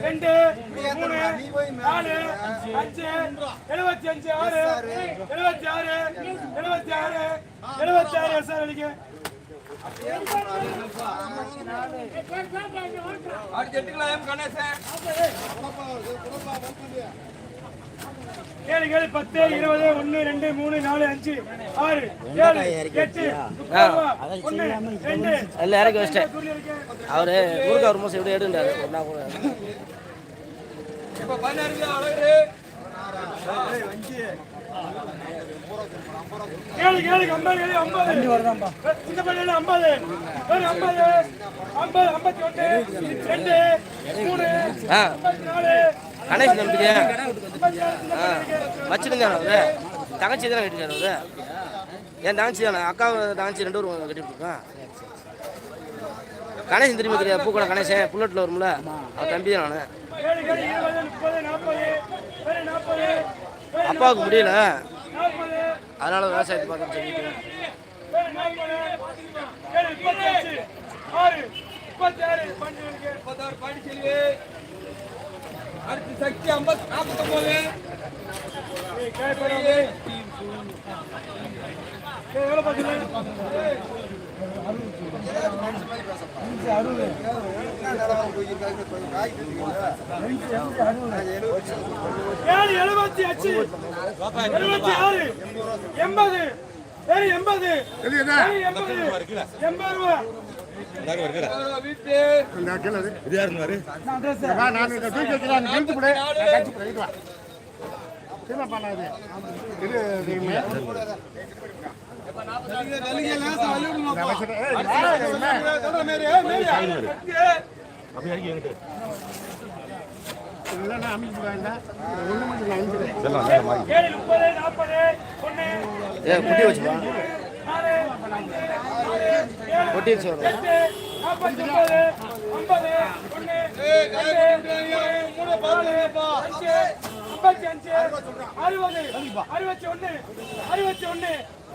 2 3 4 5 75 6 76 sir அடிக்க கேளு 10 20 1 2 3 4 5 6 7 8 எல்லாம் இறக்கி வச்சிட்டேன். அவரு ஊருக்கு ஒரு மாசம் எப்படி எடுண்டாரு கேளு 50 இந்த பள்ளியில 50 51 2 3 54 கணேஷ் நம்பிக்கை வச்சிருங்க. அவரு தங்கச்சி தானே கட்டிருக்காரு. அவரு என் தங்கச்சி தானே, அக்காவை தங்கச்சி 2 பேரும் கட்டிட்டு இருக்கோம். கணேசன் திரும்பி தெரியாது, பூக்கடை கணேசன் புல்லட்டில் வரும்ல, அவர் தம்பி தான் நான். அப்பாவுக்கு முடியல, அதனால விவசாயத்தை பார்க்க சொல்லிட்டு சக்தி 49 எவ்வளோ பார்த்தீங்க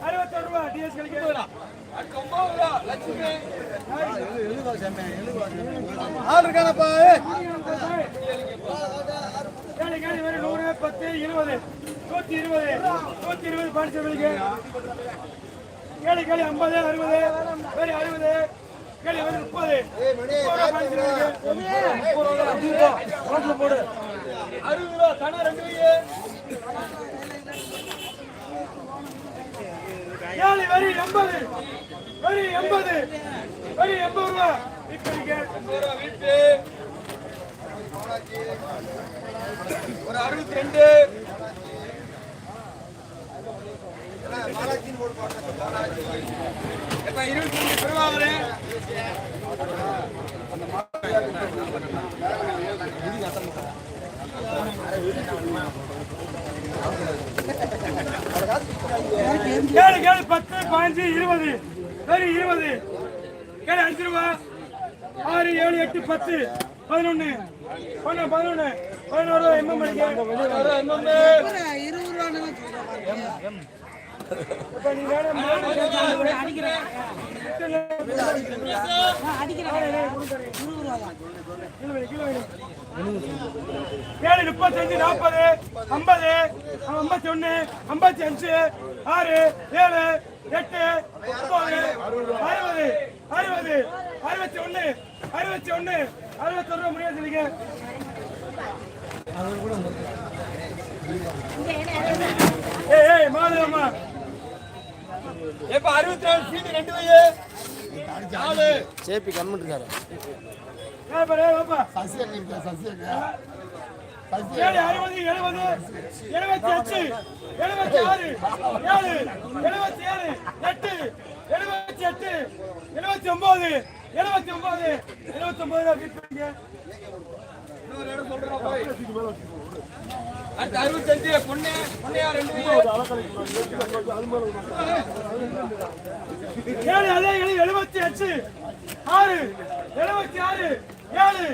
61 ரூபா டிஎஸ் கழிக்க ஆள் இருக்கானப்பா 100 10 20 120 பாடிச்சவங்களுக்கு கேளு 50 60 வேற 60 கேளு 30 ரோட்ல போடு 60 ரூபா தான 2 கேளு வரி 80 ரூபா இப்படிங்க வீட்டு ஒரு 62 இப்ப 22 பெருவாவரே கேளு 10 15 20 சரி 20 கேளு 5 ரூபா 6 7 8 10 11 11 எம்எம் அடிக்க 20 ரூபா இப்ப நீ வேணும் அடிக்கிறேன் 35 40 50 51 55 6 7 8 9 60 61 61 ரூபா முடியாது நீங்க ஏய் மாதம்மா எப்ப 67 சீட் 2 வையே 4 சேபி கமெண்ட் இருக்காரு. ஏய் பாரு பாப்பா சசியா நிக்க சசியா 60 70 78 76 7 77 8 78 79 விற்பீங்க இன்னொரு இடம் சொல்றா போய் அந்த 65 பொன்னையா 2 ஏழு அதே 78 6 76 7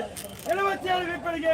77 விற்பனைக்கு